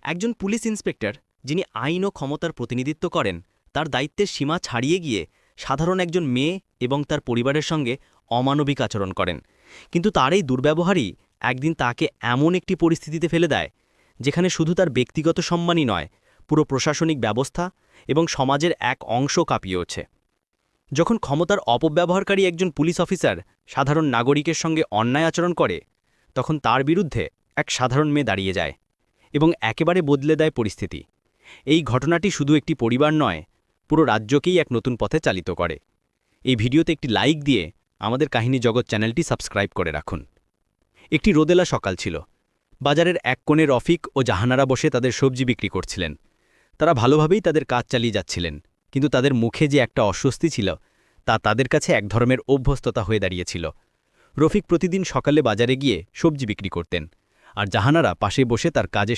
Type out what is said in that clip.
একজন police inspector, যিনি আইন ও ক্ষমতার প্রতিনিধিত্ব করেন, তার দায়িত্বের সীমা ছাড়িয়ে গিয়ে সাধারণ একজন মেয়ে এবং তার পরিবারের সঙ্গে অমানবিক আচরণ করেন। কিন্তু তার এই দুর্ব্যবহারই একদিন তাকে এমন একটি পরিস্থিতিতে ফেলে দেয়, যেখানে শুধু তার ব্যক্তিগত সম্মানই নয়, পুরো প্রশাসনিক ব্যবস্থা এবং সমাজের এক অংশ কাঁপিয়ে ওঠে। যখন ক্ষমতার অপব্যবহারকারী একজন পুলিশ অফিসার সাধারণ নাগরিকের সঙ্গে অন্যায় আচরণ করে, তখন তার বিরুদ্ধে এক সাধারণ মেয়ে দাঁড়িয়ে যায় এবং একেবারে বদলে দেয় পরিস্থিতি। এই ঘটনাটি শুধু একটি পরিবার নয়, পুরো রাজ্যকেই এক নতুন পথে চালিত করে। এই ভিডিওতে একটি লাইক দিয়ে আমাদের কাহিনী জগৎ চ্যানেলটি সাবস্ক্রাইব করে রাখুন। একটি রোদেলা সকাল ছিল। বাজারের এক কোণে রফিক ও জাহানারা বসে তাদের সবজি বিক্রি করছিলেন। তারা ভালোভাবেই তাদের কাজ চালিয়ে যাচ্ছিলেন, কিন্তু তাদের মুখে যে একটা অস্বস্তি ছিল, তা তাদের কাছে এক ধরনের অভ্যস্ততা হয়ে দাঁড়িয়েছিল। রফিক প্রতিদিন সকালে বাজারে গিয়ে সবজি বিক্রি করতেন, আর জাহানারা পাশে বসে তার কাজে